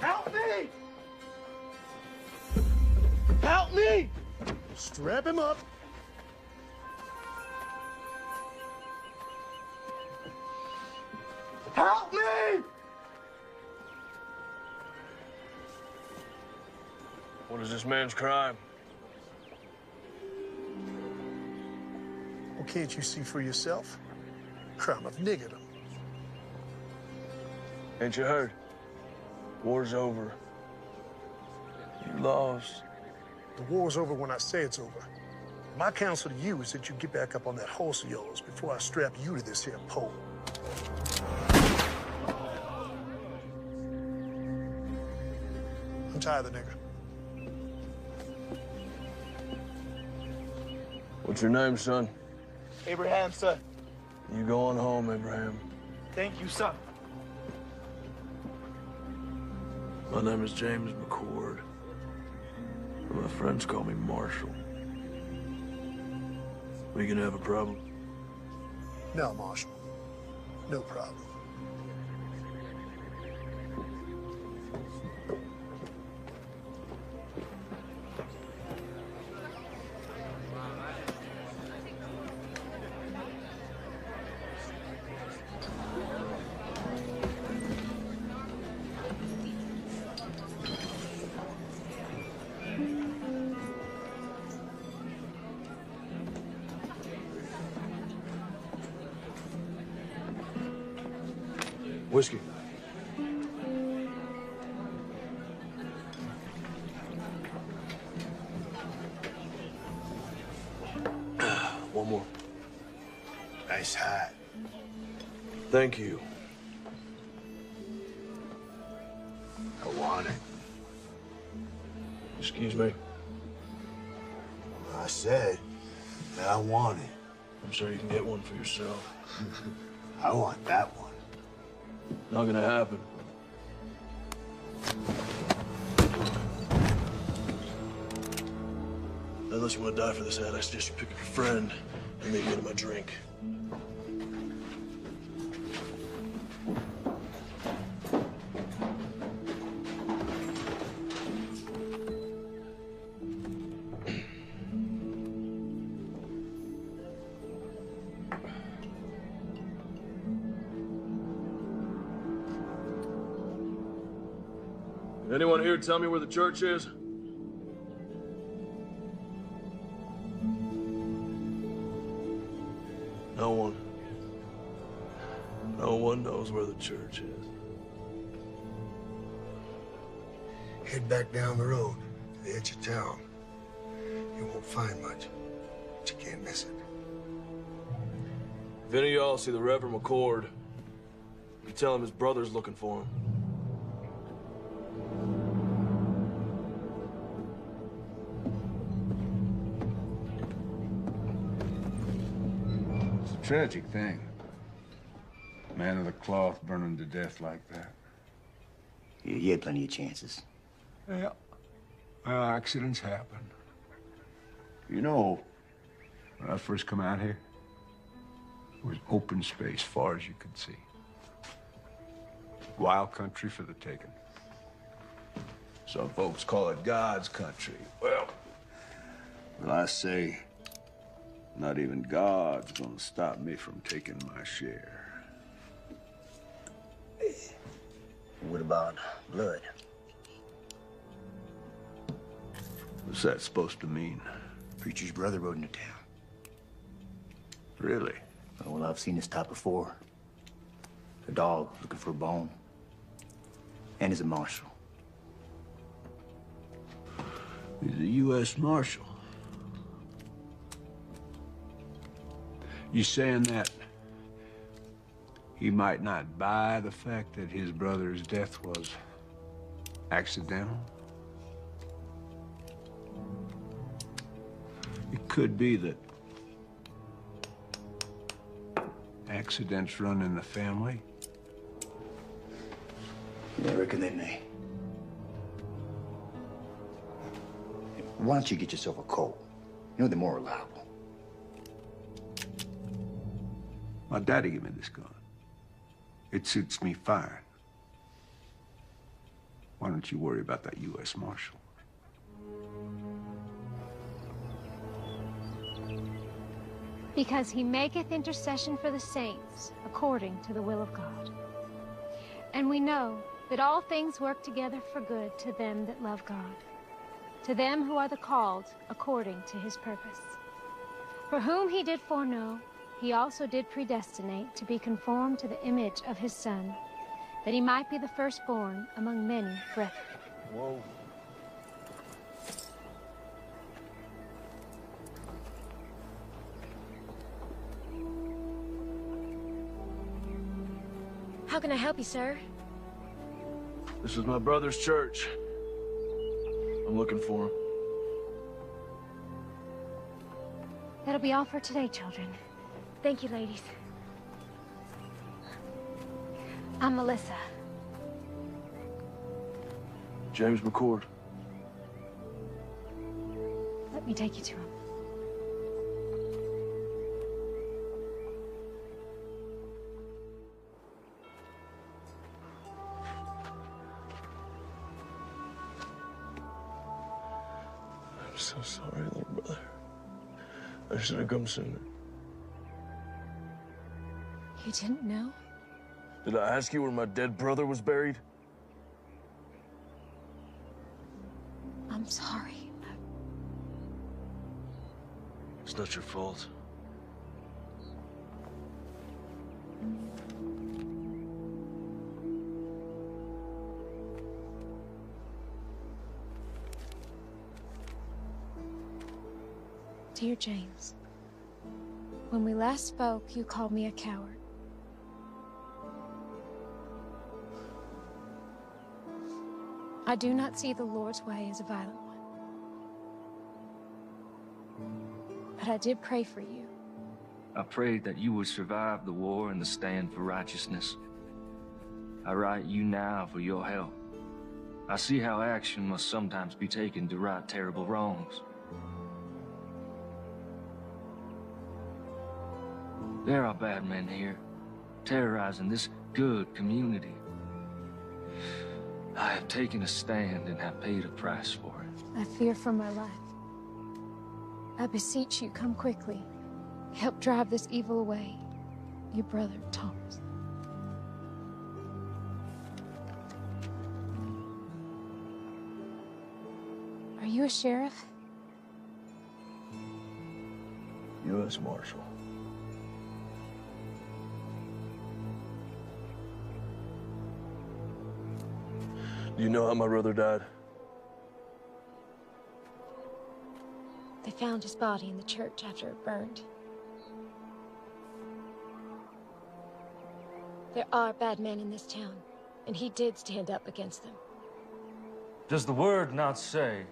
Help me! Help me! Strap him up. Help me! What is this man's crime? Well, can't you see for yourself? Crime of niggerdom. Ain't you heard? War's over. You lost. The war's over when I say it's over. My counsel to you is that you get back up on that horse of yours before I strap you to this here pole. Untie the nigger. What's your name, son? Abraham, son. You go on home, Abraham. Thank you, son. My name is James McCord. My friends call me Marshall. We gonna have a problem? No, Marshal. No problem. Whiskey. One more. Nice hat. Thank you. I want it. Excuse me. I said that I want it. I'm sure you can get one for yourself. I want that one. Not gonna happen. Unless you want to die for this hat, I suggest you pick up your friend and maybe get him a drink. Anyone here tell me where the church is? No one. No one knows where the church is. Head back down the road to the edge of town. You won't find much, but you can't miss it. If any of y'all see the Reverend McCord, you tell him his brother's looking for him. Tragic thing. Man of the cloth burning to death like that. You had plenty of chances. Yeah. Well, accidents happen. You know, when I first come out here, it was open space far as you could see. Wild country for the taking. Some folks call it God's country. Well, I say, not even God's gonna stop me from taking my share. What about blood? What's that supposed to mean? Preacher's brother rode into town. Really? Well, I've seen this type before. A dog looking for a bone. And he's a marshal. He's a U.S. Marshal. You saying that he might not buy the fact that his brother's death was accidental? It could be that accidents run in the family. Yeah, I reckon they may. Why don't you get yourself a Colt? You know, they're more reliable. My daddy gave me this gun. It suits me fine. Why don't you worry about that U.S. Marshal? Because he maketh intercession for the saints according to the will of God. And we know that all things work together for good to them that love God, to them who are the called according to his purpose. For whom he did foreknow, he also did predestinate to be conformed to the image of his Son, that he might be the firstborn among many brethren. Whoa. How can I help you, sir? This is my brother's church. I'm looking for him. That'll be all for today, children. Thank you, ladies. I'm Melissa. James McCord. Let me take you to him. I'm so sorry, little brother. I should have come sooner. You didn't know? Did I ask you where my dead brother was buried? I'm sorry. It's not your fault. Dear James, when we last spoke, you called me a coward. I do not see the Lord's way as a violent one. But I did pray for you. I prayed that you would survive the war and the stand for righteousness. I write you now for your help. I see how action must sometimes be taken to right terrible wrongs. There are bad men here, terrorizing this good community. I have taken a stand and have paid a price for it. I fear for my life. I beseech you, come quickly. Help drive this evil away. Your brother, Thomas. Are you a sheriff? U.S. Marshal. Do you know how my brother died? They found his body in the church after it burned. There are bad men in this town, and he did stand up against them. Does the word not say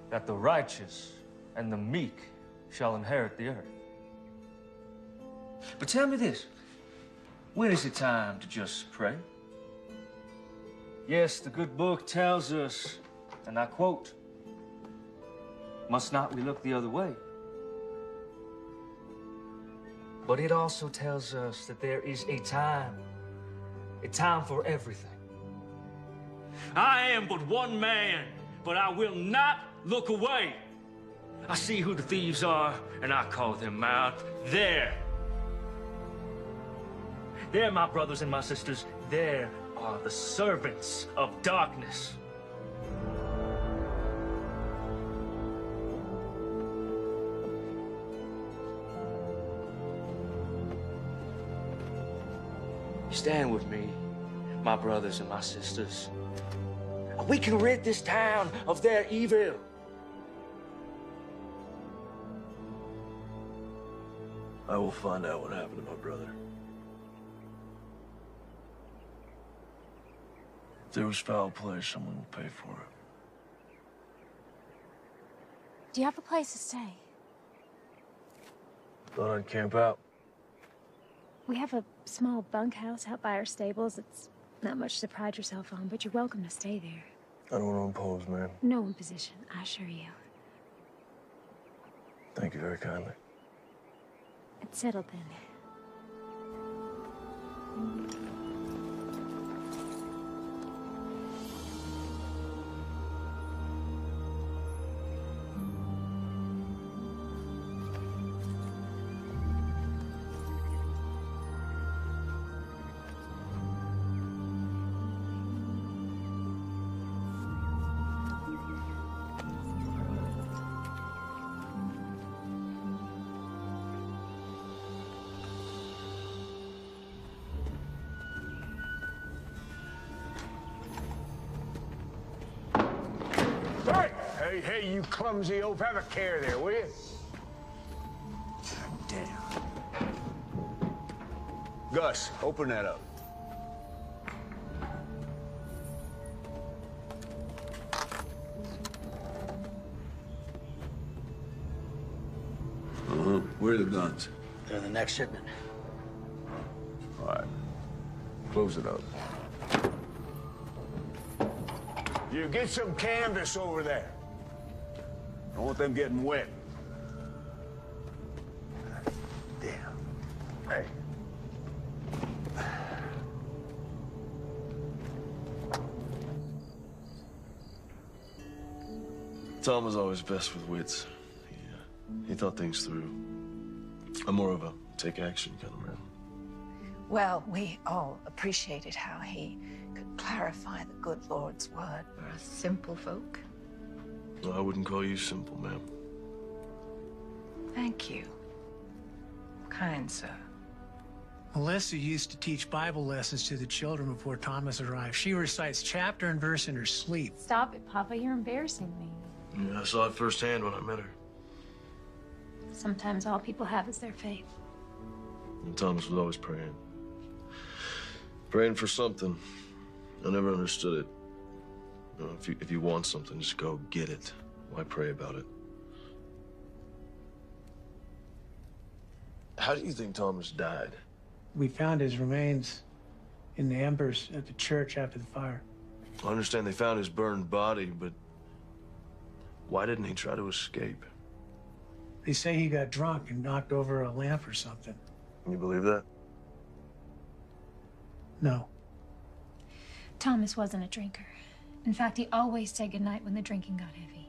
that the righteous and the meek shall inherit the earth? But tell me this, when is it time to just pray? Yes, the good book tells us, and I quote, "Must not we look the other way?" But it also tells us that there is a time for everything. I am but one man, but I will not look away. I see who the thieves are, and I call them out. There, my brothers and my sisters, there are the servants of darkness. Stand with me, my brothers and my sisters. We can rid this town of their evil. I will find out what happened to my brother. If there was foul play, someone will pay for it. Do you have a place to stay? Thought I'd camp out. We have a small bunkhouse out by our stables. It's not much to pride yourself on, but you're welcome to stay there. I don't want to impose, man. No imposition, I assure you. Thank you very kindly. It's settled then. Hey, you clumsy oaf, have a care there, will you? Damn. Gus, open that up. Where are the guns? They're the next shipment. All right. Close it up. You get some canvas over there. Don't want them getting wet. Damn. Hey. Tom was always best with wits. He thought things through. I'm more of a take action kind of man. Well, we all appreciated how he could clarify the good Lord's word for us simple folk. No, I wouldn't call you simple, ma'am. Thank you. Kind sir. Melissa used to teach Bible lessons to the children before Thomas arrived. She recites chapter and verse in her sleep. Stop it, Papa. You're embarrassing me. Yeah, I saw it firsthand when I met her. Sometimes all people have is their faith. And Thomas was always praying. Praying for something. I never understood it. You know, if you want something, just go get it. Why pray about it? How do you think Thomas died? We found his remains in the embers at the church after the fire. I understand they found his burned body, but why didn't he try to escape? They say he got drunk and knocked over a lamp or something. You believe that? No. Thomas wasn't a drinker. In fact, he always said goodnight when the drinking got heavy.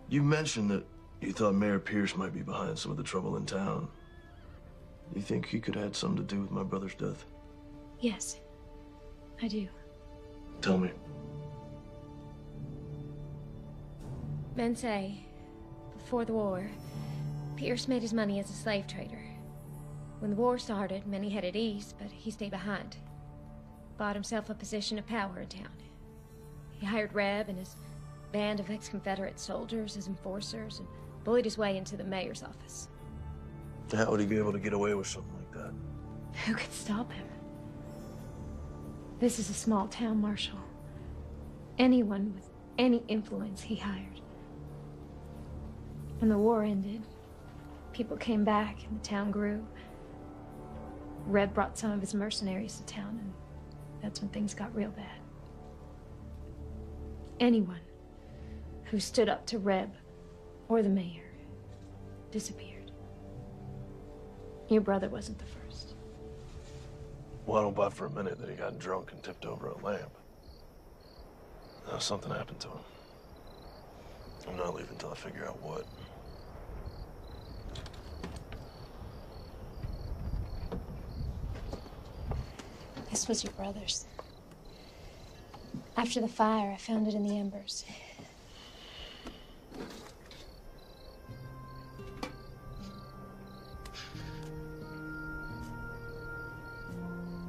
You mentioned that you thought Mayor Pierce might be behind some of the trouble in town. You think he could have had something to do with my brother's death? Yes, I do. Tell me. Men say, before the war, Pierce made his money as a slave trader. When the war started, many headed east, but he stayed behind. Bought himself a position of power in town. He hired Reb and his band of ex-Confederate soldiers as enforcers and bullied his way into the mayor's office. How would he be able to get away with something like that? Who could stop him? This is a small town, Marshal. Anyone with any influence he hired. When the war ended, people came back and the town grew. Reb brought some of his mercenaries to town, and that's when things got real bad. Anyone who stood up to Reb or the mayor disappeared. Your brother wasn't the first. Well, I don't buy for a minute that he got drunk and tipped over a lamp. Now, something happened to him. I'm not leaving until I figure out what. This was your brother's. After the fire, I found it in the embers.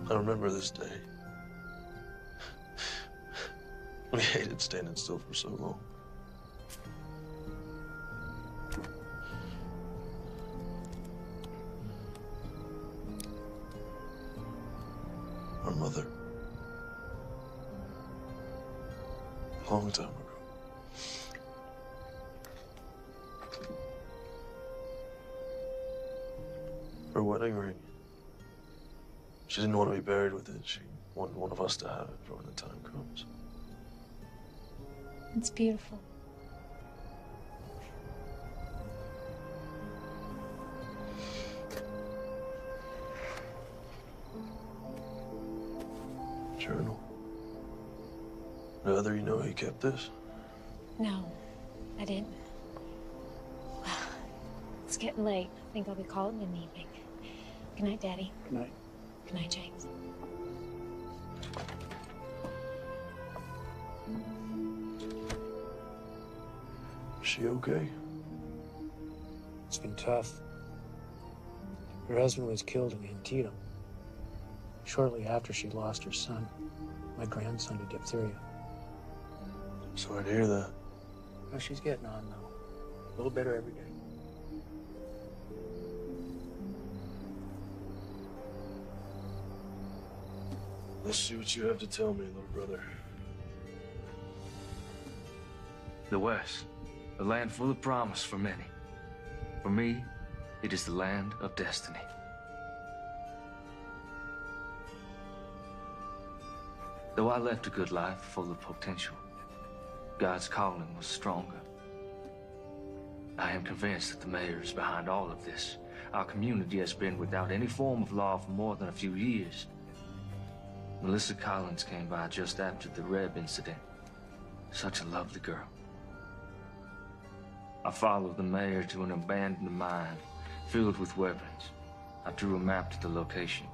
I remember this day. We hated standing still for so long. Our mother. A long time ago. Her wedding ring. She didn't want to be buried with it. She wanted one of us to have it for when the time comes. It's beautiful. Journal. Whether you know he kept this? No, I didn't. Well, it's getting late. I think I'll be calling in the evening. Good night, Daddy. Good night. Good night, James. Is she okay? It's been tough. Her husband was killed in Antietam. Shortly after she lost her son, my grandson, to diphtheria. Sorry to hear that. Well, she's getting on, though. A little better every day. Let's see what you have to tell me, little brother. The West, a land full of promise for many. For me, it is the land of destiny. Though I left a good life full of potential, God's calling was stronger. I am convinced that the mayor is behind all of this. Our community has been without any form of law for more than a few years. Melissa Collins came by just after the Reb incident. Such a lovely girl. I followed the mayor to an abandoned mine filled with weapons. I drew a map to the location.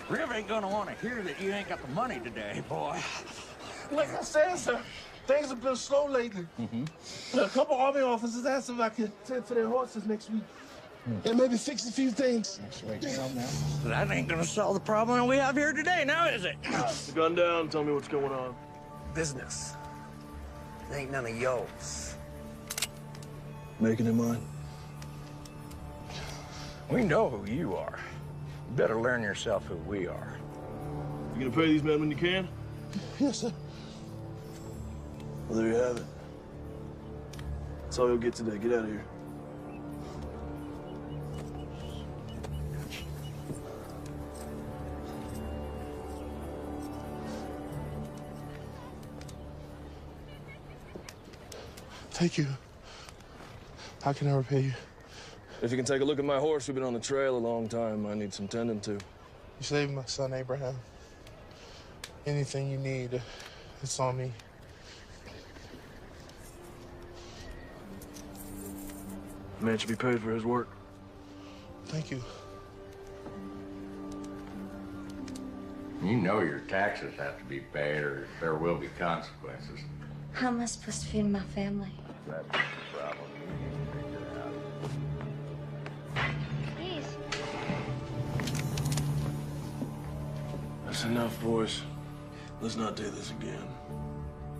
Rev ain't gonna want to hear that you ain't got the money today, boy. Like I said, sir, things have been slow lately. A couple Army officers asked if I could tend to their horses next week. And maybe fix a few things. That's right now. That ain't gonna solve the problem we have here today, now is it? Put the gun down, tell me what's going on. Business. It ain't none of yours. Making it mine. We know who you are. You better learn yourself who we are. You gonna pay these men when you can? Yes, sir. Well, there you have it. That's all you'll get today. Get out of here. Thank you. How can I repay you? If you can take a look at my horse, we've been on the trail a long time. I need some tending to. You saved my son, Abraham. Anything you need, it's on me. The man should be paid for his work. Thank you. You know your taxes have to be paid or there will be consequences. How am I supposed to feed my family? That's the problem. That's enough, boys. Let's not do this again.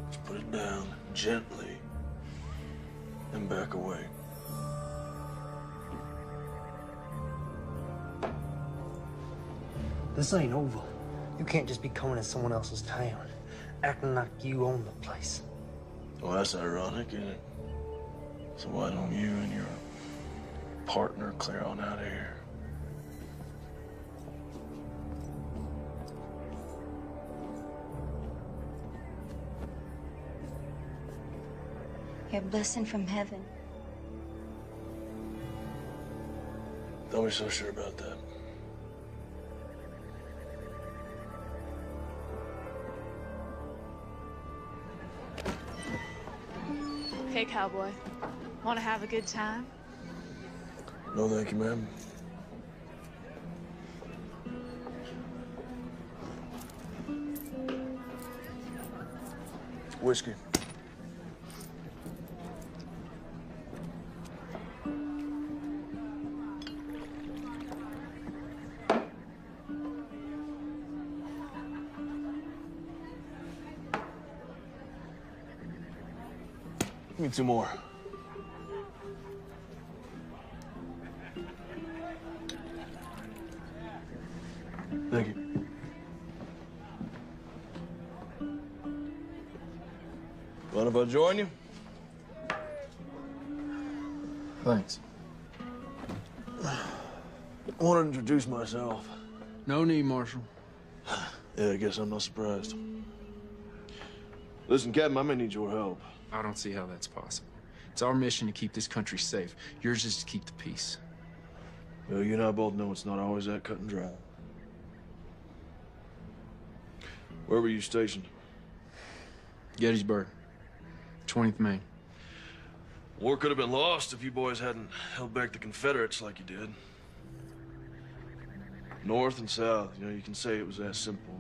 Let's put it down gently and back away. This ain't over. You can't just be coming to someone else's town, acting like you own the place. Well, that's ironic, isn't it? So why don't you and your partner clear on out of here? You're a blessing from heaven. Don't be so sure about that. Hey, cowboy. Want to have a good time? No, thank you, ma'am. Whiskey. Give me 2 more. Thank you. Mind if I join you? Thanks. I want to introduce myself. No need, Marshal. Yeah, I guess I'm not surprised. Listen, Captain, I may need your help. I don't see how that's possible. It's our mission to keep this country safe. Yours is to keep the peace. Well, you and I both know it's not always that cut and dry. Where were you stationed? Gettysburg, 20th Maine. War could have been lost if you boys hadn't held back the Confederates like you did. North and South, you know, you can say it was that simple,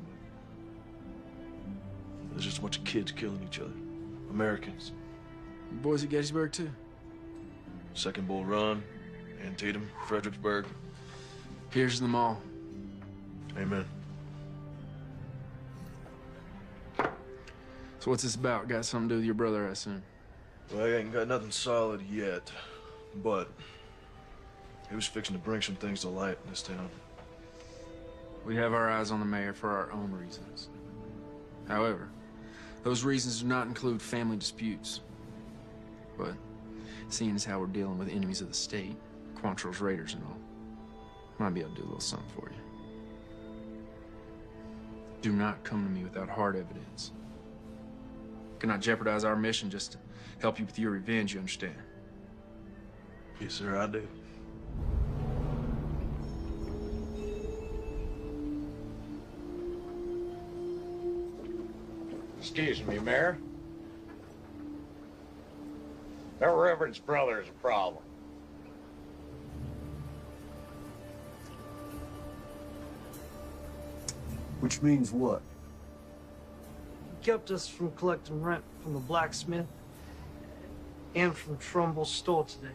but there's just a bunch of kids killing each other. Americans. You boys at Gettysburg, too? Second Bull Run, Antietam, Fredericksburg. Here's them all. Amen. So what's this about? Got something to do with your brother, I assume? Well, I ain't got nothing solid yet, but he was fixing to bring some things to light in this town. We have our eyes on the mayor for our own reasons. However, those reasons do not include family disputes. But seeing as how we're dealing with enemies of the state, Quantrill's raiders and all, might be able to do a little something for you. Do not come to me without hard evidence. Cannot jeopardize our mission just to help you with your revenge, you understand? Yes, sir, I do. Excuse me, Mayor. Their reverend's brother is a problem. Which means what? He kept us from collecting rent from the blacksmith and from Trumbull's store today.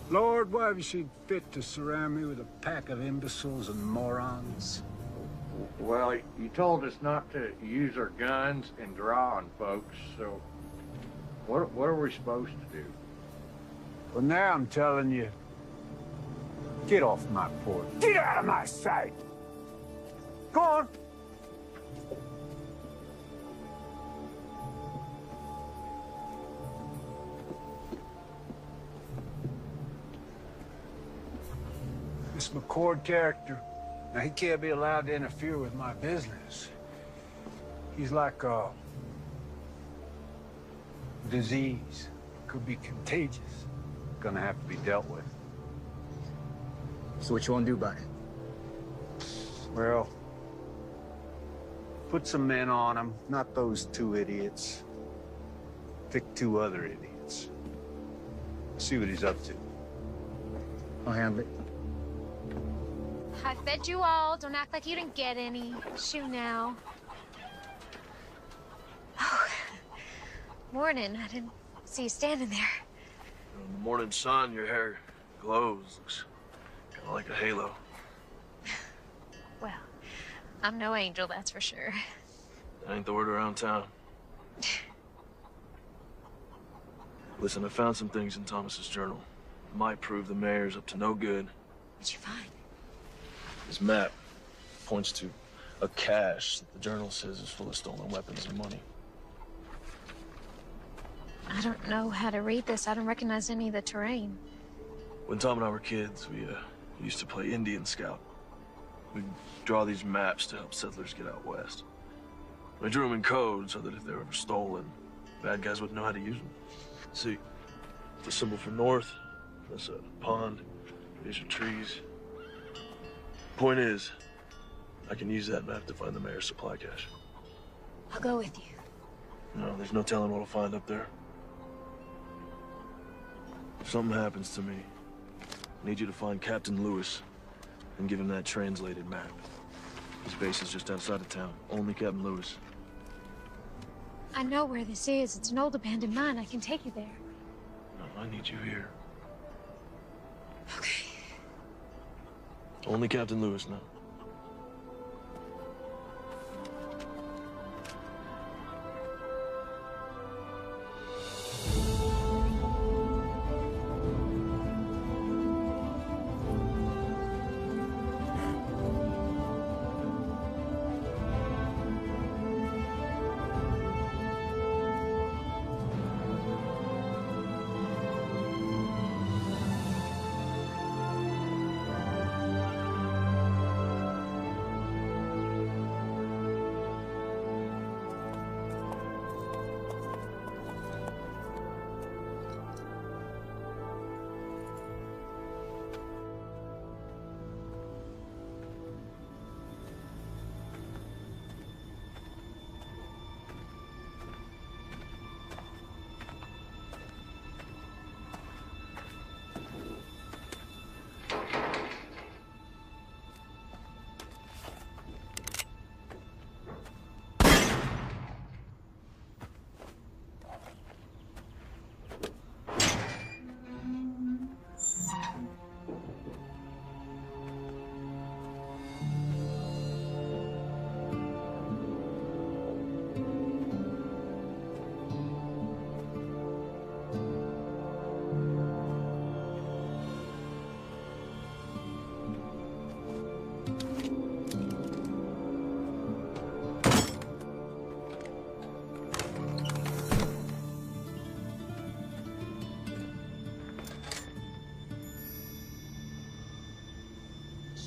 Lord, why have you seen fit to surround me with a pack of imbeciles and morons? Well, you told us not to use our guns and draw on folks, so what are we supposed to do? Well, now I'm telling you, get off my porch. Get out of my sight! Go on! This McCord character, now he can't be allowed to interfere with my business. He's like a disease. Could be contagious. Gonna have to be dealt with. So what you want to do about it? Well, put some men on him, not those two idiots. Pick two other idiots. See what he's up to. I'll handle it. I fed you all. Don't act like you didn't get any. Shoo now. Oh, morning. I didn't see you standing there. In the morning sun, your hair glows. Looks kind of like a halo. Well, I'm no angel, that's for sure. That ain't the word around town. Listen, I found some things in Thomas's journal. Might prove the mayor's up to no good. What'd you find? This map points to a cache that the journal says is full of stolen weapons and money. I don't know how to read this. I don't recognize any of the terrain. When Tom and I were kids, we used to play Indian Scout. We'd draw these maps to help settlers get out west. We drew them in code so that if they were ever stolen, bad guys wouldn't know how to use them. See, the symbol for north, that's a pond, these are trees. Point is, I can use that map to find the mayor's supply cache. I'll go with you. No, there's no telling what I'll find up there. If something happens to me, I need you to find Captain Lewis and give him that translated map. His base is just outside of town. Only Captain Lewis. I know where this is. It's an old abandoned mine. I can take you there. No, I need you here. Okay. Only Captain Lewis now.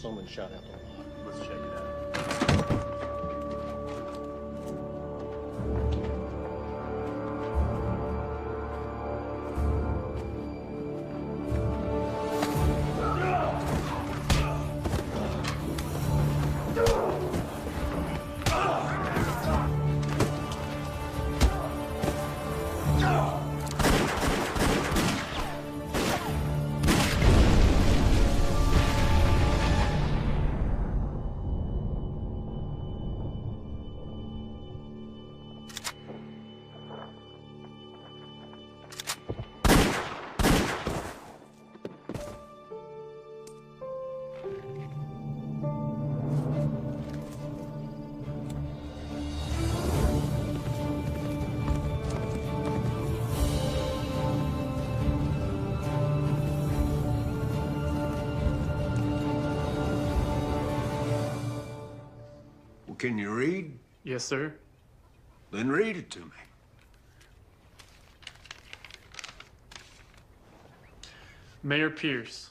someone shot out the lot. Let's check it out. Can you read? Yes, sir. Then read it to me. Mayor Pierce,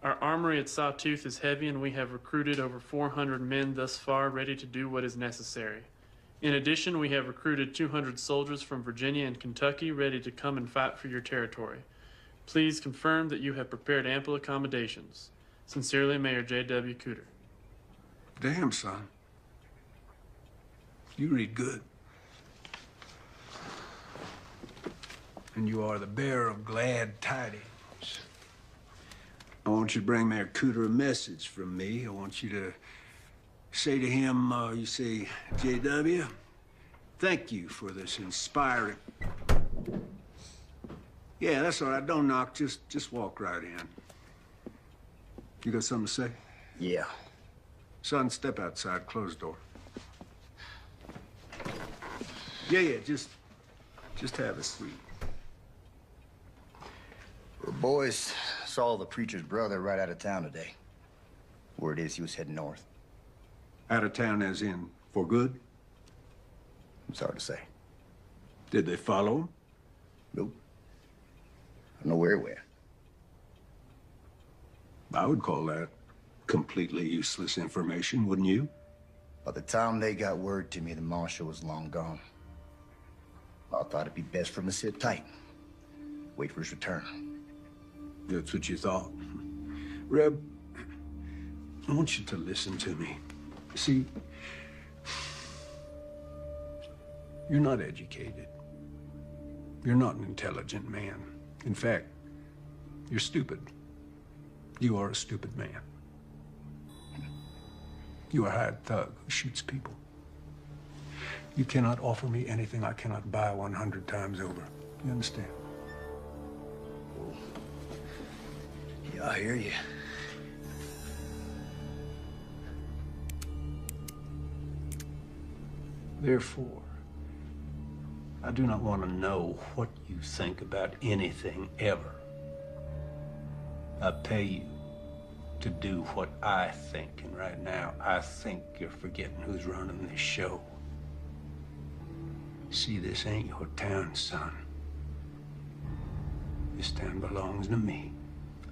our armory at Sawtooth is heavy and we have recruited over 400 men thus far ready to do what is necessary. In addition, we have recruited 200 soldiers from Virginia and Kentucky ready to come and fight for your territory. Please confirm that you have prepared ample accommodations. Sincerely, Mayor J.W. Cooter. Damn, son. You read good. And you are the bearer of glad tidings. I want you to bring Mayor Cooter a message from me. I want you to say to him, you say, J.W., thank you for this inspiring... Yeah, that's all right. Don't knock. Just walk right in. You got something to say? Yeah. Son, step outside. Close the door. Yeah, just have a seat. The boys saw the preacher's brother right out of town today. Word is he was heading north. Out of town as in for good? It's hard to say. Did they follow him? Nope. I don't know where he went. I would call that completely useless information, wouldn't you? By the time they got word to me, the marshal was long gone. I thought it'd be best for him to sit tight. Wait for his return. That's what you thought. Reb, I want you to listen to me. See, you're not educated. You're not an intelligent man. In fact, you're stupid. You are a stupid man. You are a hired thug who shoots people. You cannot offer me anything I cannot buy 100 times over. You understand? Yeah, I hear you. Therefore, I do not want to know what you think about anything ever. I pay you to do what I think, and right now, I think you're forgetting who's running this show. See, this ain't your town, son. This town belongs to me.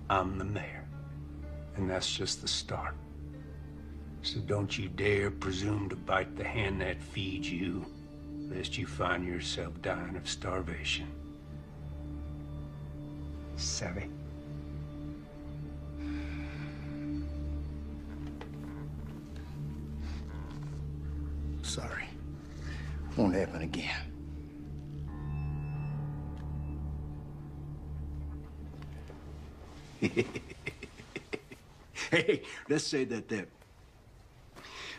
I'm the mayor. And that's just the start. So don't you dare presume to bite the hand that feeds you, lest you find yourself dying of starvation. Savvy? Sorry. Won't happen again. Hey, let's say that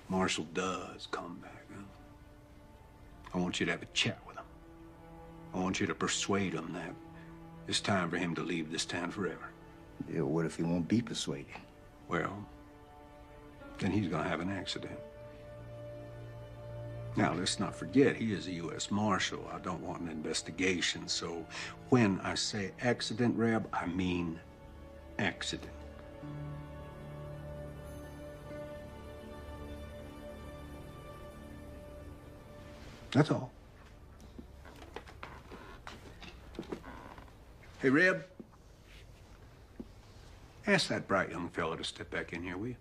Marshal does come back, huh? I want you to have a chat with him. I want you to persuade him that it's time for him to leave this town forever. Yeah, what if he won't be persuaded? Well, then he's gonna have an accident. Now, let's not forget, he is a U.S. Marshal. I don't want an investigation, so when I say accident, Reb, I mean accident. That's all. Hey, Reb, ask that bright young fellow to step back in here, will you?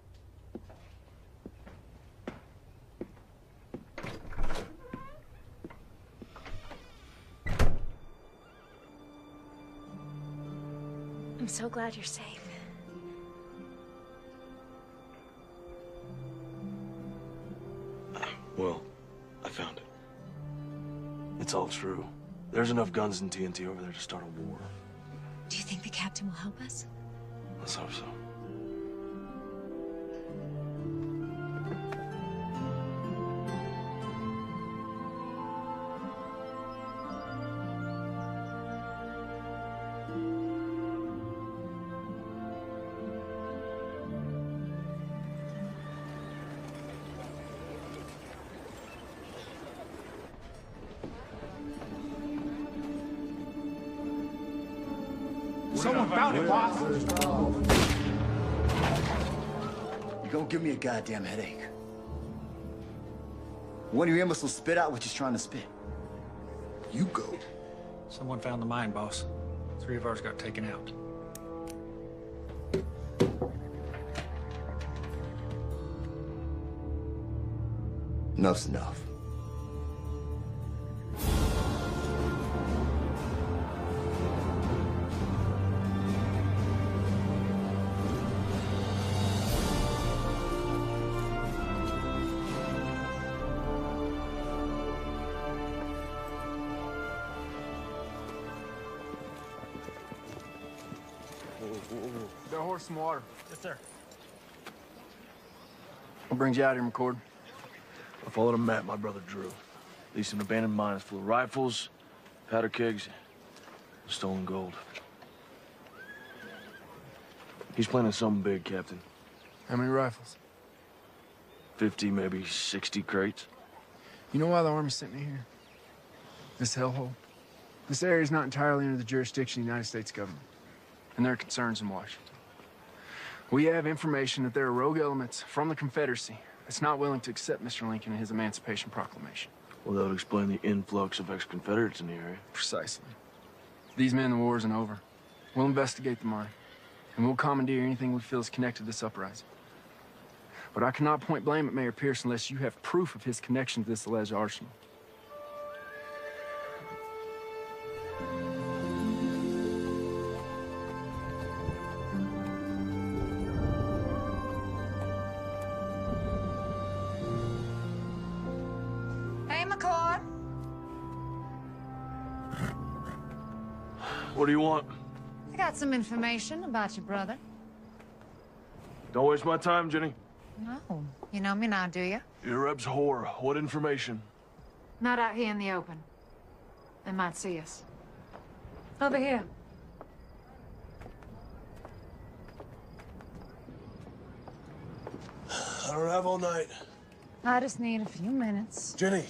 I'm so glad you're safe. Well, I found it. It's all true. There's enough guns and TNT over there to start a war. Do you think the captain will help us? Let's hope so. Someone found it, boss. You're gonna give me a goddamn headache. One of your imbeciles spit out what you're trying to spit. You go. Someone found the mine, boss. 3 of ours got taken out. Enough's enough. Got a horse some water. Yes, sir. What brings you out here, McCord? I followed a map my brother drew. Leased an abandoned mine full of rifles, powder kegs, and stolen gold. He's planning something big, Captain. How many rifles? 50, maybe 60 crates. You know why the Army sent me here? This hellhole. This area is not entirely under the jurisdiction of the United States government, and there are concerns in Washington. We have information that there are rogue elements from the Confederacy that's not willing to accept Mr. Lincoln and his Emancipation Proclamation. Well, that would explain the influx of ex-Confederates in the area. Precisely. These men, the war isn't over. We'll investigate the mine, and we'll commandeer anything we feel is connected to this uprising. But I cannot point blame at Mayor Pierce unless you have proof of his connection to this alleged arsenal. Hey, McCord. What do you want? I got some information about your brother. Don't waste my time, Jenny. No, you know me now, do you? You're Reb's whore. What information? Not out here in the open. They might see us. Over here. I don't have all night. I just need a few minutes. Jenny,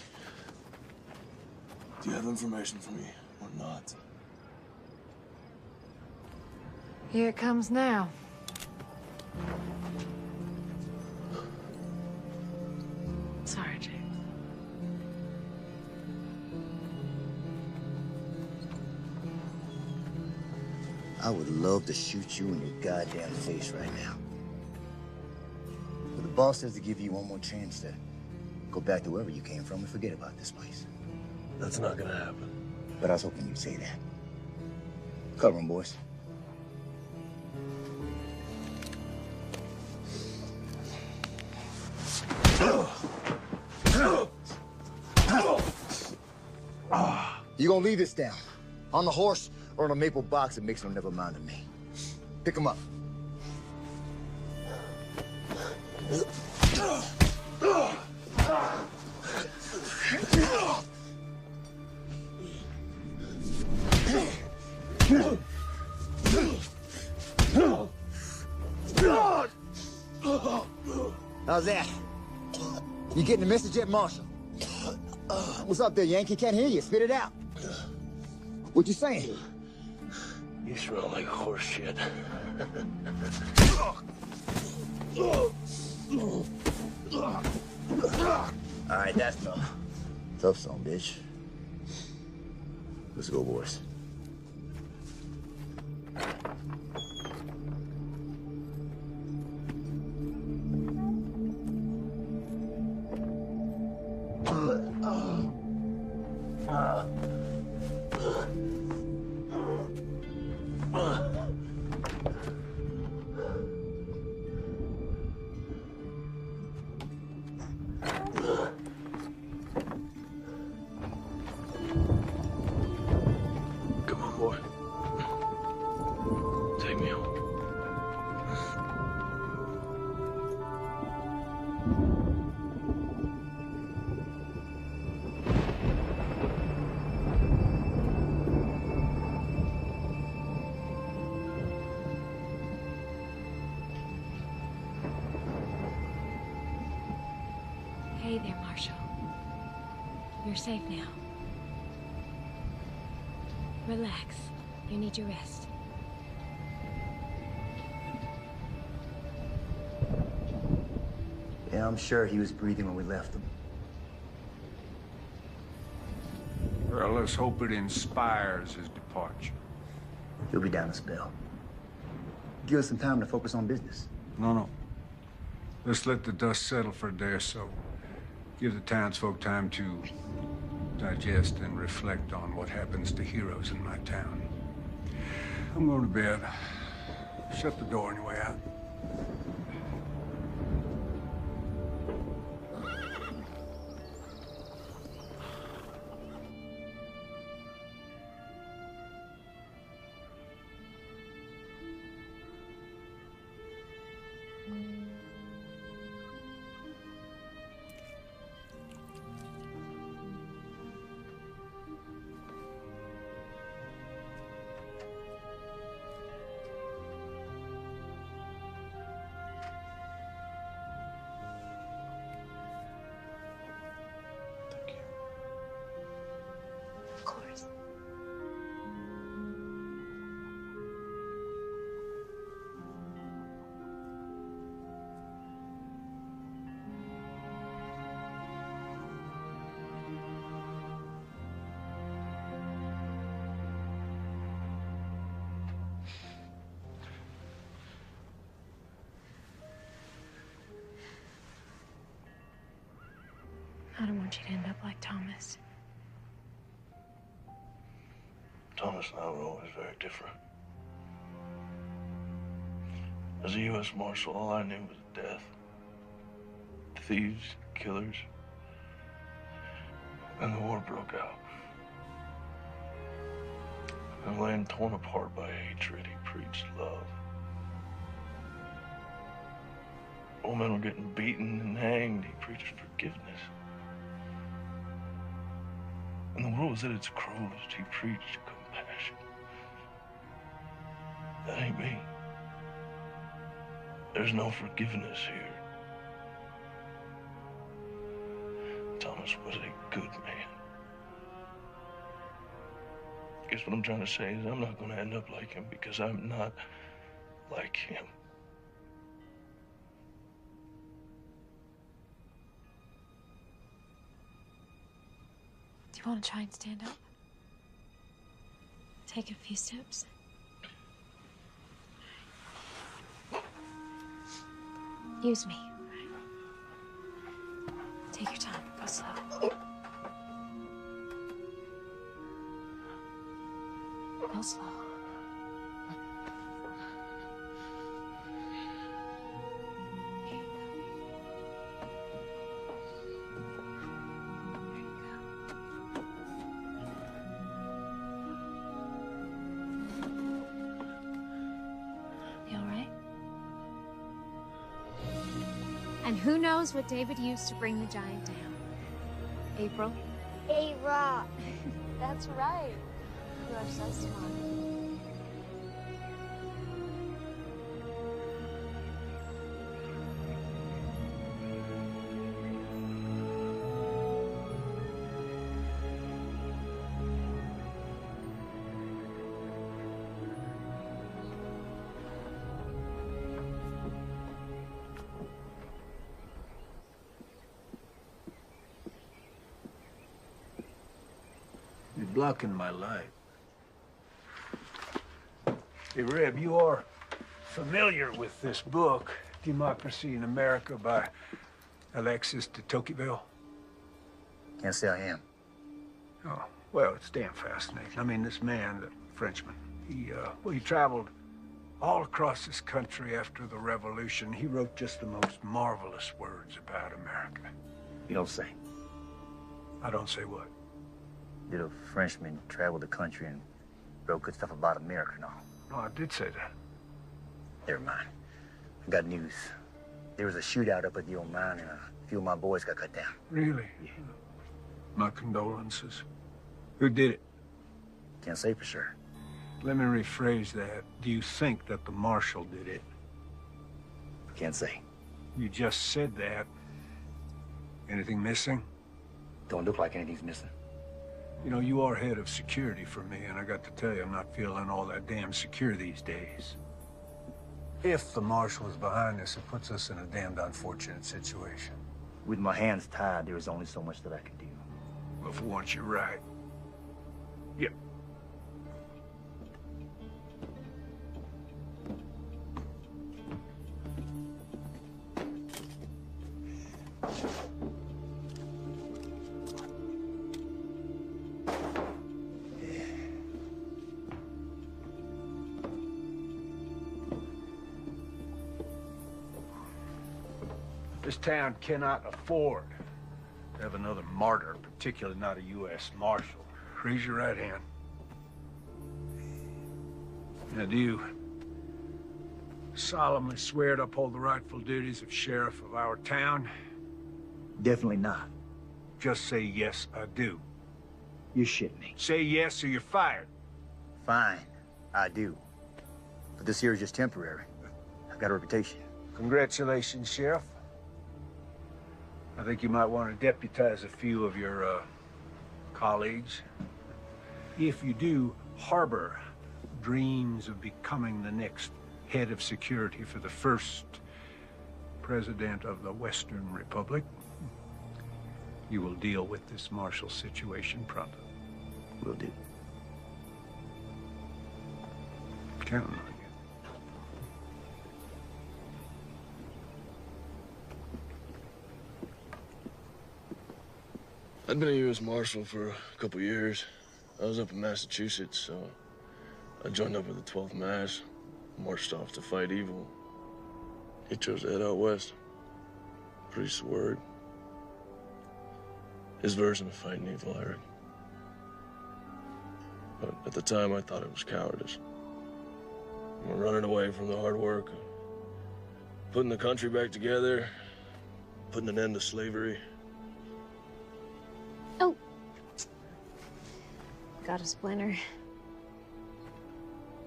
do you have information for me or not? Here it comes now. Sorry, James. I would love to shoot you in your goddamn face right now. But the boss says to give you one more chance to go back to wherever you came from and forget about this place. That's not gonna happen. But I was hoping you'd say that. Cover 'em, boys. You gonna leave this down? On the horse or on a maple box that makes no never mind to me? Pick him up. How's that? You getting the message yet, Marshal? What's up there, Yankee? Can't hear you. Spit it out. What you saying? You smell like horse shit. All right, that's enough. Tough song, bitch. Let's go, boys. Take me home. Hey there, Marshal. You're safe now. Relax. You need your rest. Yeah, I'm sure he was breathing when we left him. Well, let's hope it inspires his departure. He'll be down a spell. Give us some time to focus on business. No. Let's let the dust settle for a day or so. Give the townsfolk time to digest and reflect on what happens to heroes in my town. I'm going to bed. Shut the door on your way out. Of course. I don't want you to end up like Thomas. Thomas and I were always very different. As a U.S. Marshal, all I knew was death. Thieves, killers. And the war broke out. And a land torn apart by hatred, he preached love. Old men were getting beaten and hanged, he preached forgiveness. And the world was at its cruelest, he preached compassion. That ain't me. There's no forgiveness here. Thomas was a good man. Guess what I'm trying to say is I'm not going to end up like him because I'm not like him. Do you want to try and stand up? Take a few steps. Use me. Take your time. Go slow. Go slow. And who knows what David used to bring the giant down? April? A-Rock. That's right. You are so smart. You're blocking my light. Hey, Reb, you are familiar with this book, Democracy in America by Alexis de Tocqueville? Can't say I am. Oh, well, it's damn fascinating. I mean, this man, the Frenchman, he traveled all across this country after the Revolution. He wrote just the most marvelous words about America. You don't say. I don't say what? Did a Frenchman travel the country and Wrote good stuff about America and all. No, I did say that. Never mind. I got news. There was a shootout up at the old mine, and a few of my boys got cut down. Really? Yeah. My condolences. Who did it? Can't say for sure. Let me rephrase that. Do you think that the marshal did it? Can't say. You just said that. Anything missing? Don't look like anything's missing. You know, you are head of security for me, and I got to tell you, I'm not feeling all that damn secure these days. If the marshal is behind this, it puts us in a damned unfortunate situation. With my hands tied, there is only so much that I can do. Well, for once, you're right. Yep. This town cannot afford to have another martyr, particularly not a U.S. Marshal. Raise your right hand. Now, do you solemnly swear to uphold the rightful duties of sheriff of our town? Definitely not. Just say, yes, I do. You shit me. Say yes or you're fired. Fine, I do. But this here is just temporary. I've got a reputation. Congratulations, Sheriff. I think you might want to deputize a few of your colleagues. If you do harbor dreams of becoming the next head of security for the first president of the Western Republic, you will deal with this martial situation pronto. Will do. Counting on you. I'd been a U.S. Marshal for a couple years. I was up in Massachusetts, so I joined up with the 12th Mass, marched off to fight evil. He chose to head out west. Priest's word. His version of fighting evil, I reckon. But at the time, I thought it was cowardice. We're running away from the hard work, putting the country back together, putting an end to slavery. Oh. Got a splinter.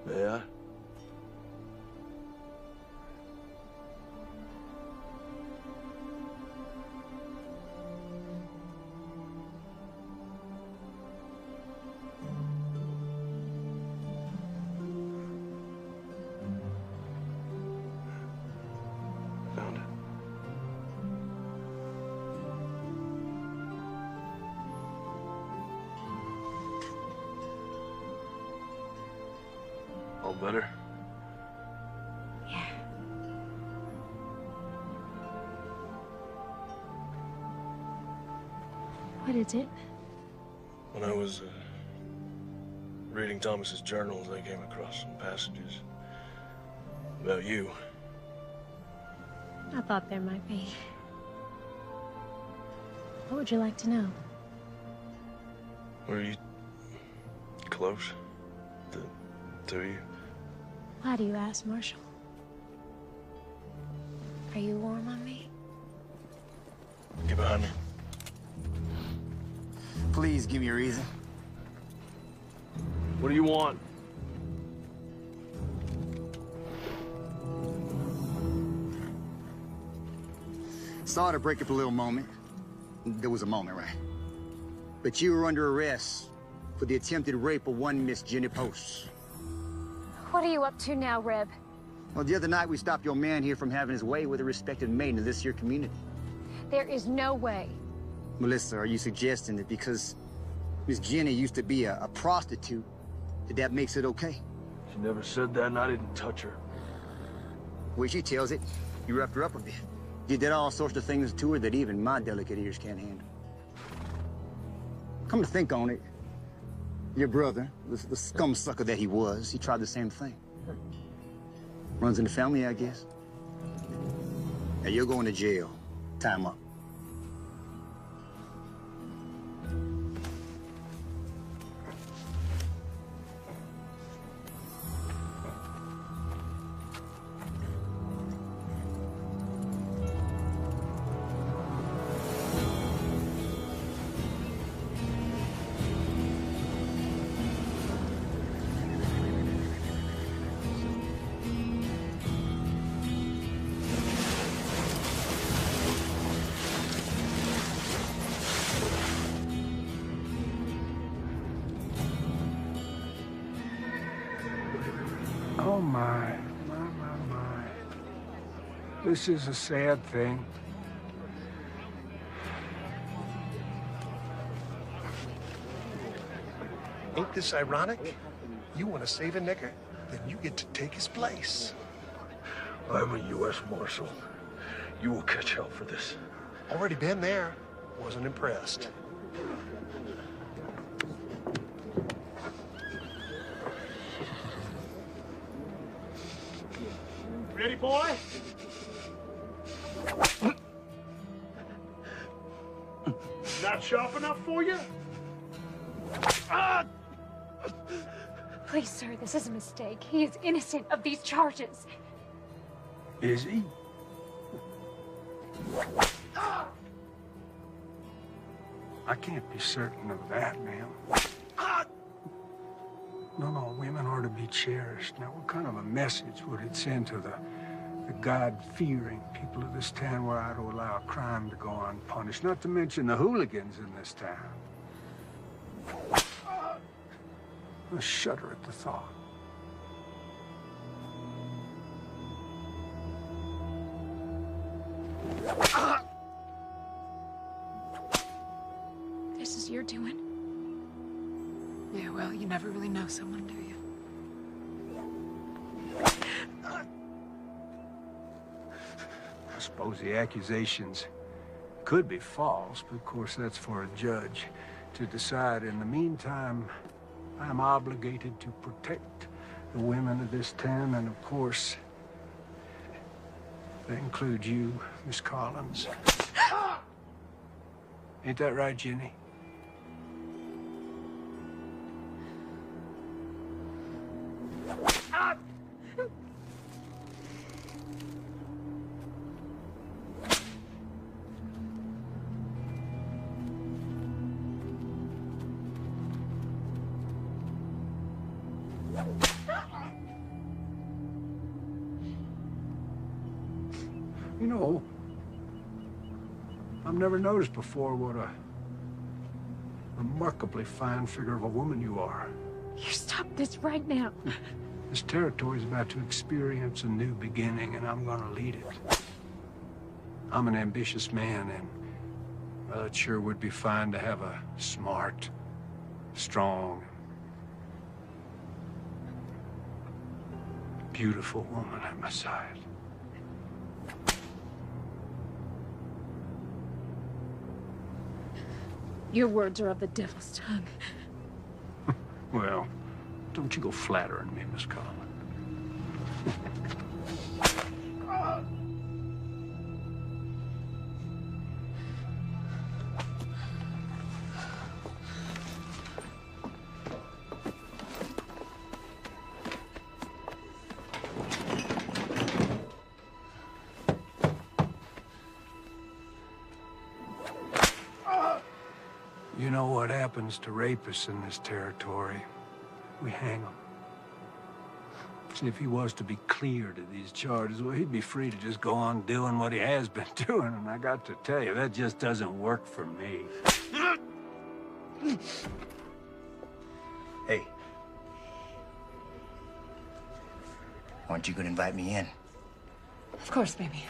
Yeah? Found it. All better? Yeah. What is it? When I was reading Thomas's journals, I came across some passages about you. I thought there might be. What would you like to know? Were you close? The two of you? Why do you ask, Marshal? Are you warm on me? Get behind me. Please give me a reason. What do you want? Sorry to break up a little moment. There was a moment, right? But you were under arrest for the attempted rape of one Miss Jenny Post. What are you up to now, Reb? Well, the other night we stopped your man here from having his way with a respected maiden of this here community. There is no way. Melissa, are you suggesting that because Miss Jenny used to be a prostitute, that makes it okay? She never said that, and I didn't touch her. The way she tells it, you roughed her up a bit. You did all sorts of things to her that even my delicate ears can't handle. Come to think on it, your brother, the scum sucker that he was, he tried the same thing. Runs in the family, I guess. Now you're going to jail. Time up. Oh, my. This is a sad thing. Ain't this ironic? You want to save a nigger, then you get to take his place. I'm a U.S. Marshal. You will catch hell for this. Already been there. Wasn't impressed. Ready, boy? Not sharp enough for you? Please, sir, this is a mistake. He is innocent of these charges. Is he? I can't be certain of that, ma'am. No, women are to be cherished. Now, what kind of a message would it send to the God-fearing people of this town were I to allow crime to go unpunished? Not to mention the hooligans in this town. I shudder at the thought. This is your doing? Yeah, well, you never really know someone, do you? I suppose the accusations could be false, but of course that's for a judge to decide. In the meantime, I'm obligated to protect the women of this town, and of course, that includes you, Miss Collins. Ain't that right, Jenny? You know, I've never noticed before what a remarkably fine figure of a woman you are. You stop this right now. This territory is about to experience a new beginning, and I'm gonna lead it. I'm an ambitious man, and well, it sure would be fine to have a smart, strong, beautiful woman at my side. Your words are of the devil's tongue. Well, don't you go flattering me, Miss Collins. You know what happens to rapists in this territory? We hang them. See, if he was to be cleared of these charges, well, he'd be free to just go on doing what he has been doing, and I got to tell you, that just doesn't work for me. Hey. Aren't you gonna invite me in? Of course, baby.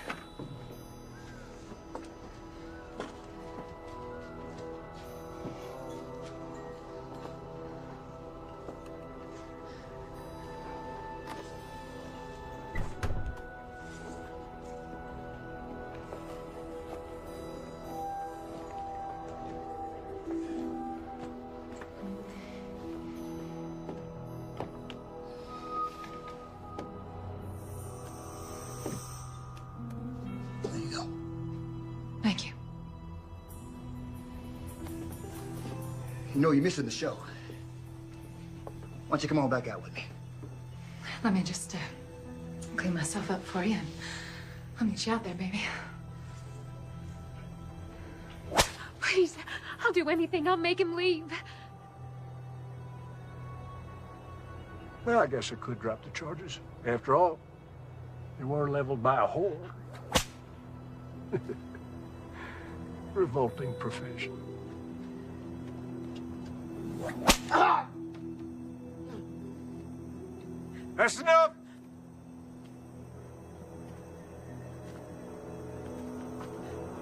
There you go. Thank you. You know you're missing the show. Why don't you come on back out with me? Let me just clean myself up for you, and I'll meet you out there, baby. Please, I'll do anything. I'll make him leave. Well, I guess I could drop the charges. After all, they were leveled by a whore. Revolting profession. That's enough!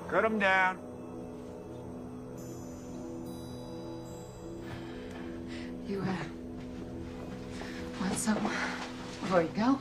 Cut them down. You, want something before you go?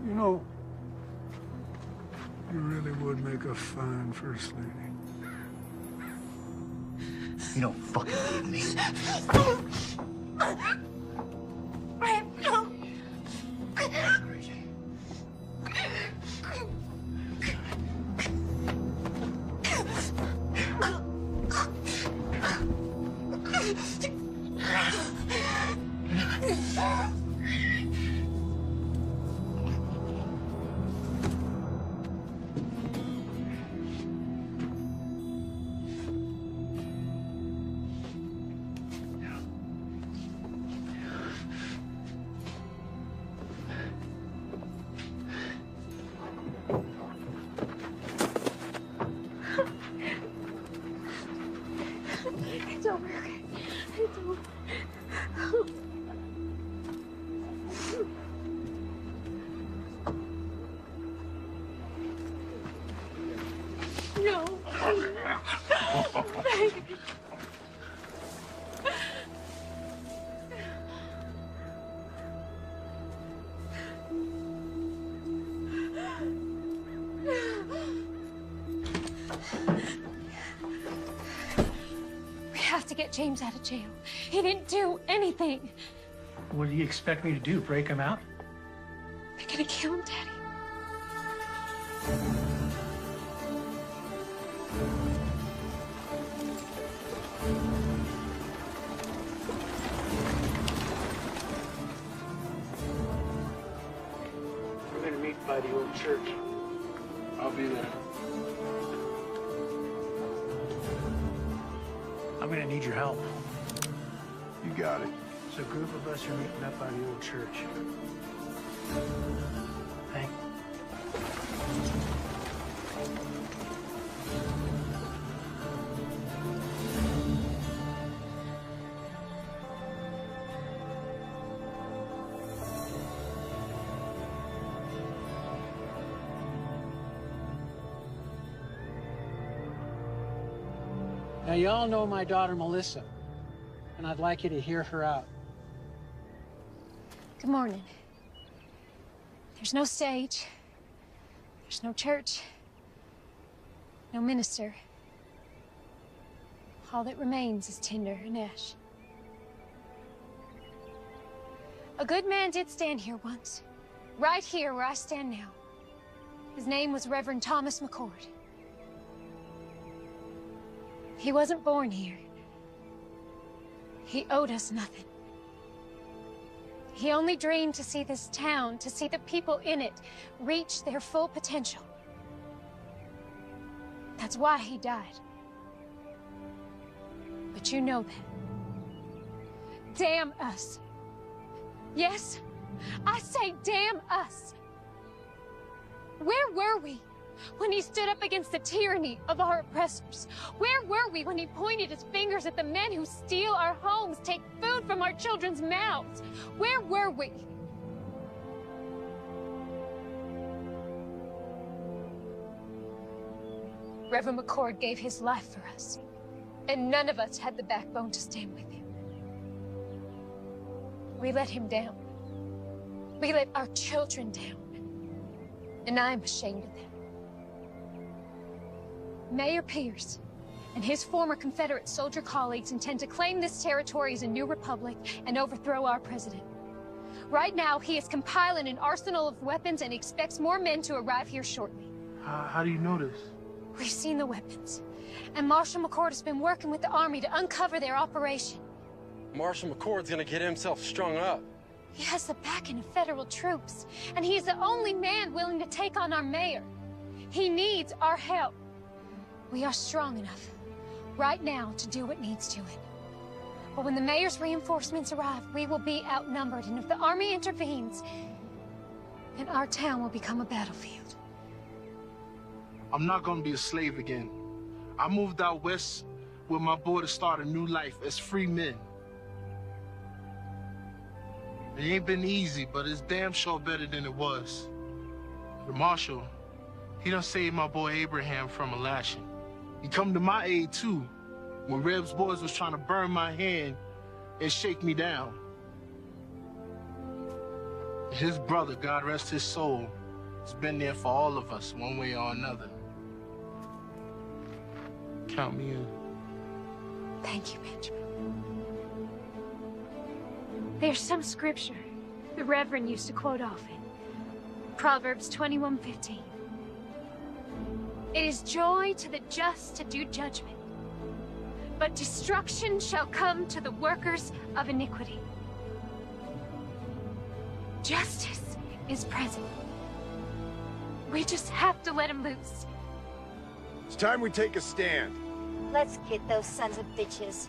You know, you really would make a fine first lady. You don't fucking leave me. It's over. It's over. No. We have to get James out of jail. He didn't do anything. What do you expect me to do? Break him out? They're gonna kill him, Daddy. We're gonna meet by the old church. I'll be there. I'm gonna need your help. You got it. So a group of us are meeting up by the old church. Hank? Now, y'all know my daughter, Melissa, and I'd like you to hear her out. Good morning. There's no stage. There's no church. No minister. All that remains is tinder and ash. A good man did stand here once. Right here where I stand now. His name was Reverend Thomas McCord. He wasn't born here. He owed us nothing. He only dreamed to see this town, to see the people in it, reach their full potential. That's why he died. But you know that. Damn us. Yes, I say damn us. Where were we when he stood up against the tyranny of our oppressors? Where were we when he pointed his fingers at the men who steal our homes, take food from our children's mouths? Where were we? Reverend McCord gave his life for us, and none of us had the backbone to stand with him. We let him down. We let our children down. And I'm ashamed of that. Mayor Pierce and his former Confederate soldier colleagues intend to claim this territory as a new republic and overthrow our president. Right now, he is compiling an arsenal of weapons and expects more men to arrive here shortly. How do you know this? We've seen the weapons, and Marshal McCord has been working with the Army to uncover their operation. Marshal McCord's gonna get himself strung up. He has the backing of federal troops, and he is the only man willing to take on our mayor. He needs our help. We are strong enough right now to do what needs to it. But when the mayor's reinforcements arrive, we will be outnumbered, and if the Army intervenes, then our town will become a battlefield. I'm not gonna be a slave again. I moved out west with my boy to start a new life as free men. It ain't been easy, but it's damn sure better than it was. The marshal, he done saved my boy Abraham from a lashing. He come to my aid too, when Reb's boys was trying to burn my hand and shake me down. His brother, God rest his soul, has been there for all of us, one way or another. Count me in. Thank you, Benjamin. There's some scripture the Reverend used to quote often. Proverbs 21:15. It is joy to the just to do judgment, but destruction shall come to the workers of iniquity. Justice is present. We just have to let him loose. It's time we take a stand. Let's get those sons of bitches.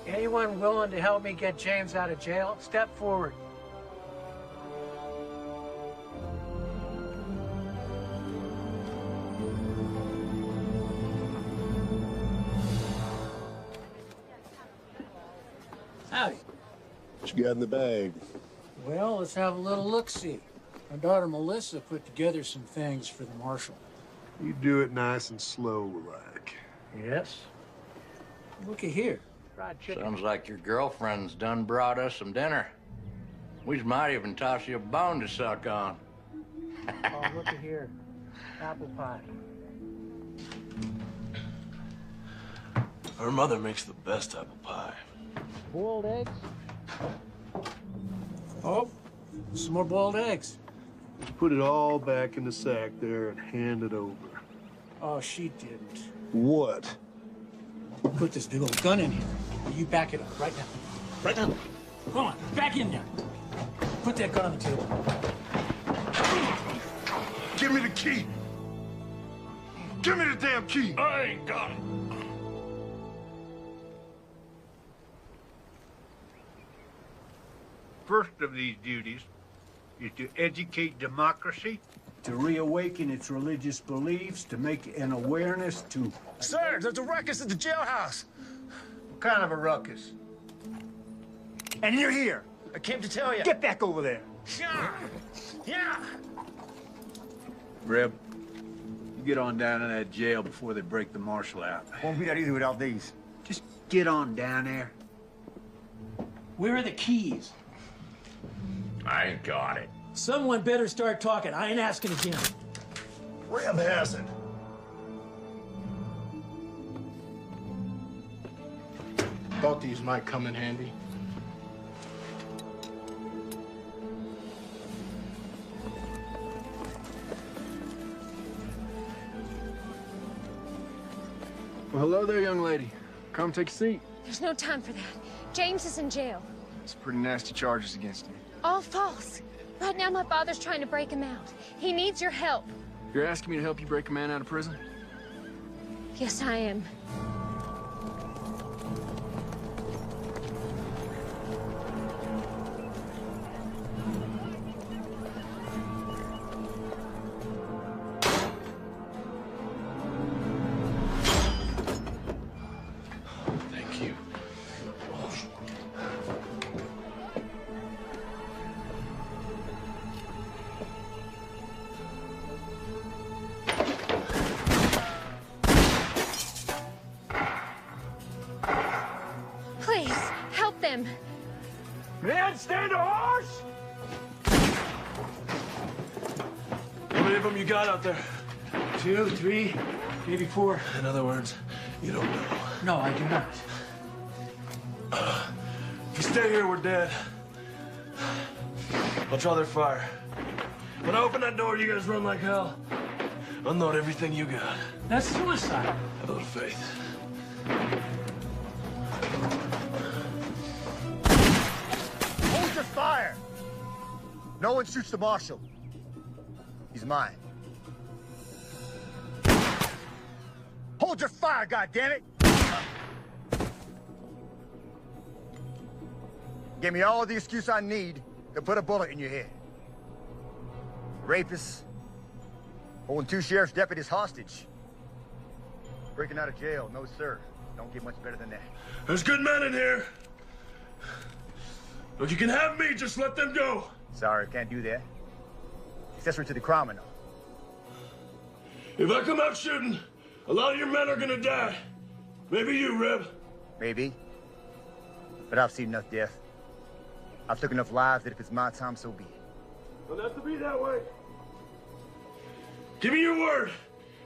Anyone willing to help me get James out of jail, step forward. Howdy. What you got in the bag? Well, let's have a little look-see. My daughter Melissa put together some things for the marshal. You do it nice and slow, like. Yes. Looky here. Fried chicken. Sounds like your girlfriend's done brought us some dinner. We might even toss you a bone to suck on. Oh, looky here. Apple pie. Her mother makes the best apple pie. Boiled eggs? Oh, some more boiled eggs. Just put it all back in the sack there and hand it over. Oh, she didn't. What? Put this big old gun in here. You back it up right now. Right now. Come on, back in there. Put that gun on the table. Give me the key. Give me the damn key. I ain't got it. First of these duties is to educate democracy, to reawaken its religious beliefs, to make an awareness to... Sir, there's a ruckus at the jailhouse. What kind of a ruckus? And you're here. I came to tell you. Get back over there. Yeah. Yeah. Reb, you get on down in that jail before they break the marshal out. Won't be that easy without these. Just get on down there. Where are the keys? I ain't got it. Someone better start talking. I ain't asking again. Reb has it. Thought these might come in handy. Well, hello there, young lady. Come take a seat. There's no time for that. James is in jail. It's pretty nasty charges against him. All false. Right now, my father's trying to break him out. He needs your help. You're asking me to help you break a man out of prison? Yes, I am. Thank you. Please, help them. Man, stand a horse! How many of them you got out there? 2, 3, maybe 4. In other words, you don't know. No, I do not. If you stay here, we're dead. I'll draw their fire. When I open that door, you guys run like hell. Unload everything you got. That's suicide. Have a little faith. Hold your fire! No one shoots the marshal. He's mine. Hold your fire, goddammit! Give me all the excuse I need to put a bullet in your head. Rapists, holding 2 sheriff's deputies hostage. Breaking out of jail, no sir. Don't get much better than that. There's good men in here. Look, you can have me, just let them go. Sorry, can't do that. Accessory to the crime and all. If I come out shooting, a lot of your men are gonna die. Maybe you, Reb. Maybe. But I've seen enough death. I've took enough lives that if it's my time, so be it. Doesn't have to be that way. Give me your word,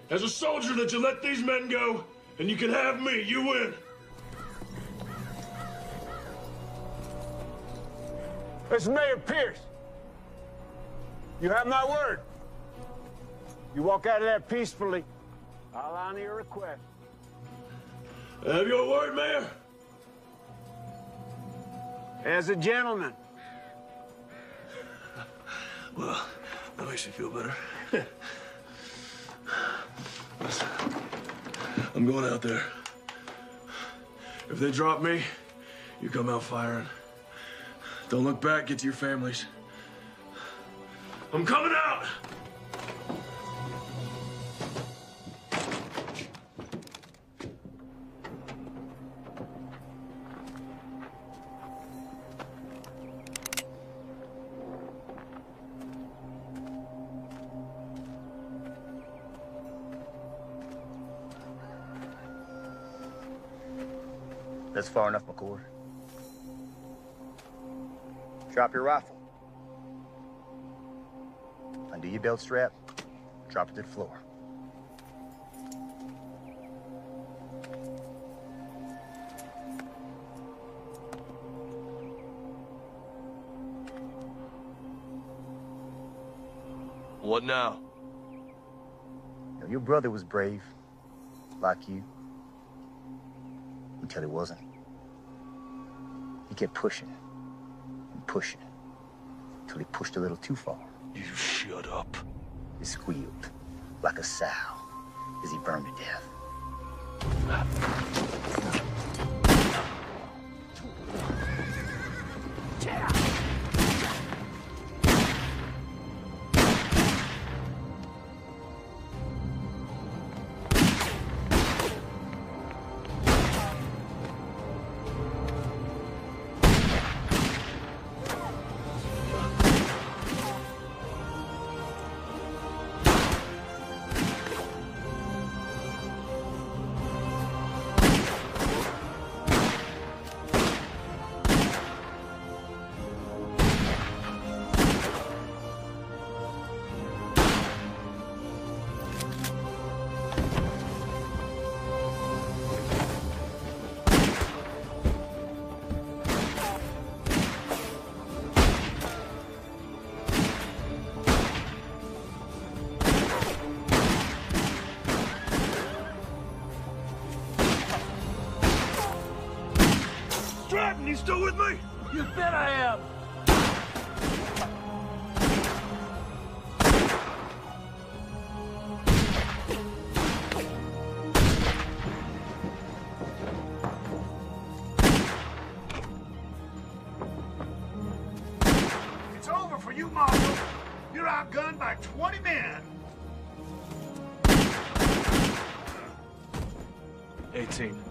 as a soldier, that you let these men go, and you can have me. You win. It's Mayor Pierce. You have my word. You walk out of there peacefully, I'll honor your request. I have your word, Mayor. As a gentleman. Well, that makes me feel better. Listen, I'm going out there. If they drop me, you come out firing. Don't look back, get to your families. I'm coming out! That's far enough, McCord. Drop your rifle. Undo your belt strap. Drop it to the floor. What now? You know, your brother was brave, like you. Until he wasn't. He kept pushing and pushing until he pushed a little too far. You shut up. He squealed like a sow as he burned to death. You still with me? You bet I am. It's over for you, Marshal. You're outgunned by 20 men. 18.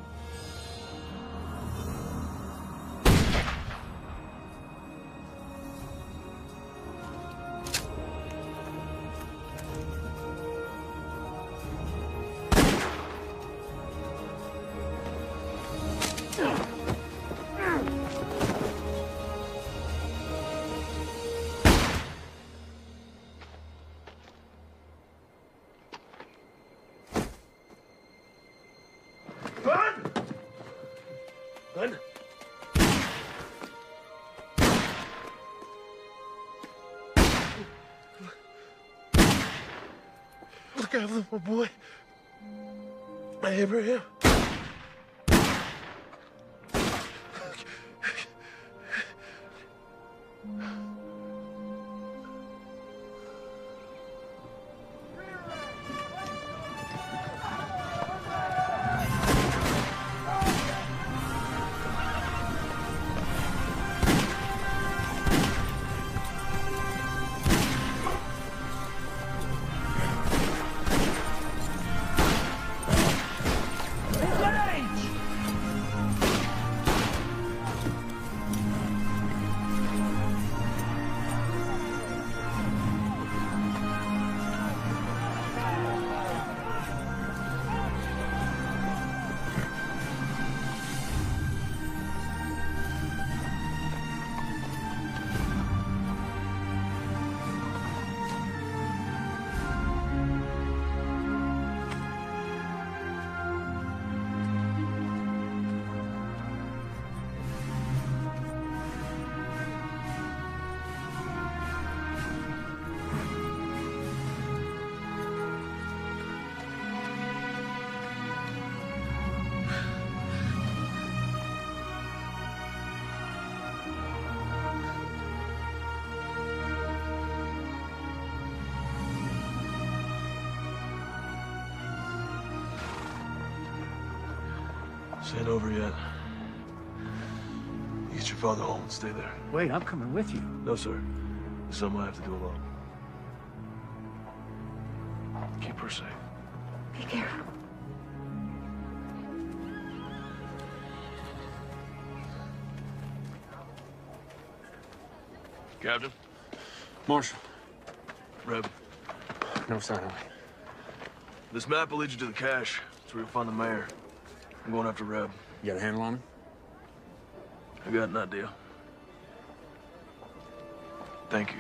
after my boy, Abraham. This ain't over yet. You get your father home and stay there. Wait, I'm coming with you. No, sir. It's something I have to do alone. Keep her safe. Be careful. Captain? Marshal. Reb. No sign of it. This map will lead you to the cache. That's where you'll find the mayor. I'm going after Reb. You got a handle on him? I got an idea. Thank you.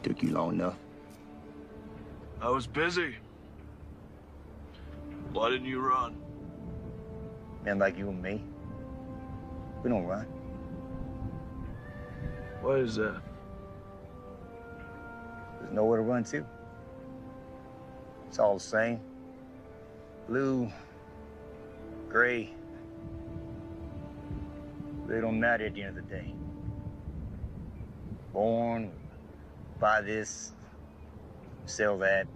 Took you long enough. I was busy. Why didn't you run? Men like you and me, we don't run. Why is that? There's nowhere to run to. It's all the same. Blue, gray. They don't matter at the end of the day. Born, buy this, sell that,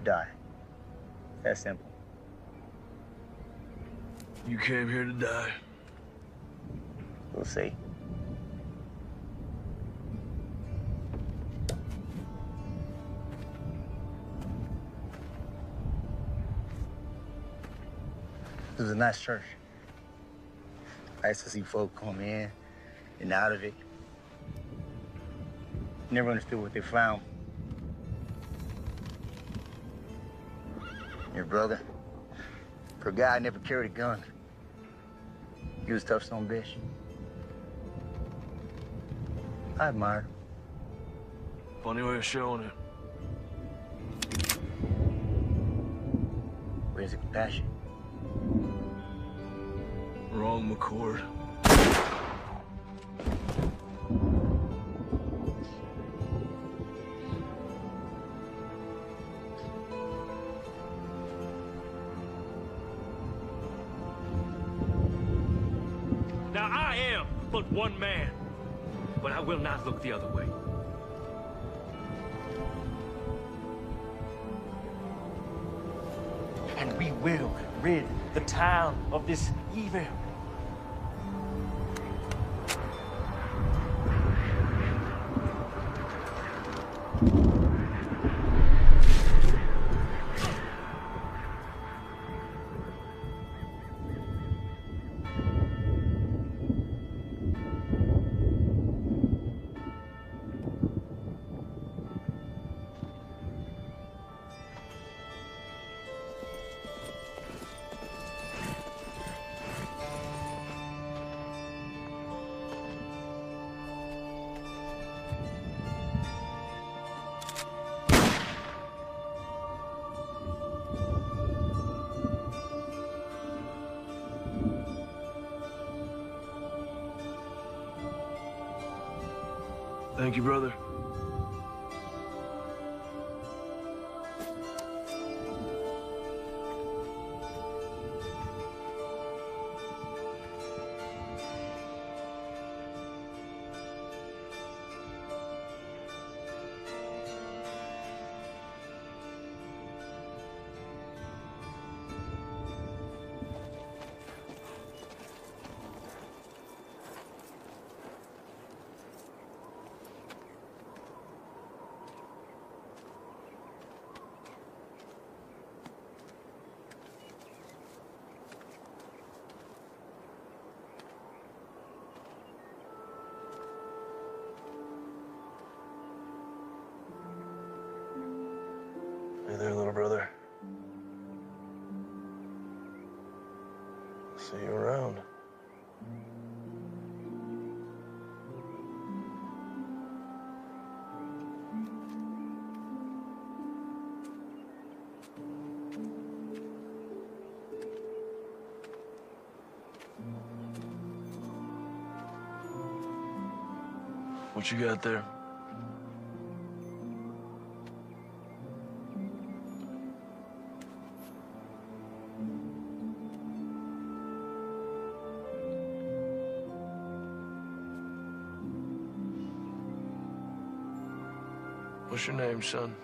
die. That simple. You came here to die. We'll see. It was a nice church. Nice to see folk come in and out of it. Never understood what they found. Your brother, for a guy, never carried a gun. He was a tough son of a bitch. I admired him. Funny way of showing it. Where's the compassion? Wrong, McCord. Now I am but one man, but I will not look the other way. and we will rid the town of this evil. Thank you, brother. Hey there, little brother. See you around. What you got there? What's your name, son?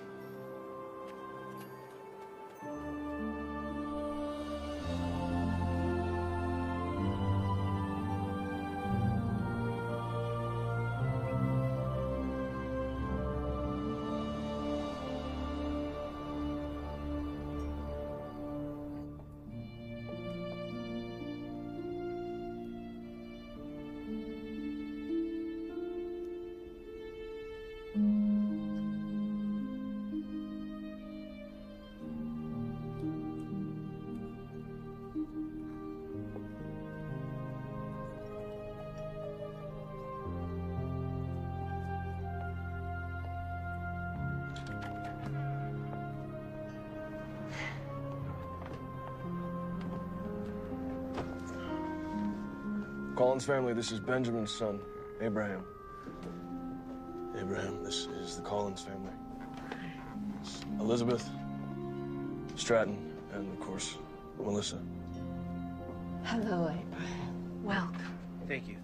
Collins family, this is Benjamin's son, Abraham. Abraham, this is the Collins family. It's Elizabeth, Stratton, and of course, Melissa. Hello, Abraham. Welcome. Thank you.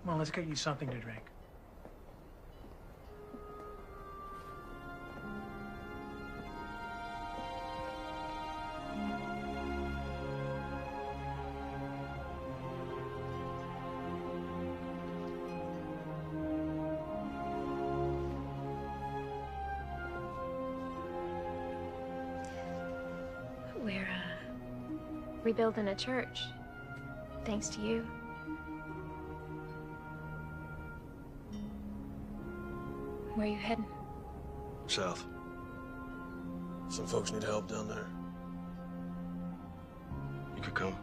Come on, let's get you something to drink. We're, rebuilding a church. Thanks to you. Where are you heading? South. Some folks need help down there. You could come.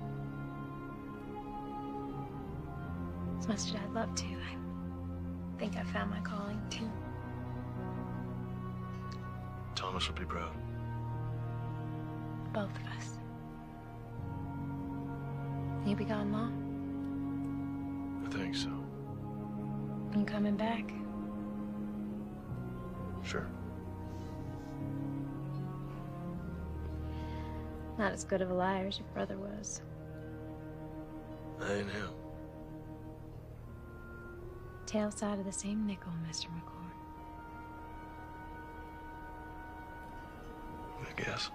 As much as I'd love to, I think I found my calling, too. Thomas would be proud. Both of us. You be gone long? I think so. You coming back? Sure. Not as good of a liar as your brother was. I ain't him. Tail side of the same nickel, Mr. McCord. I guess.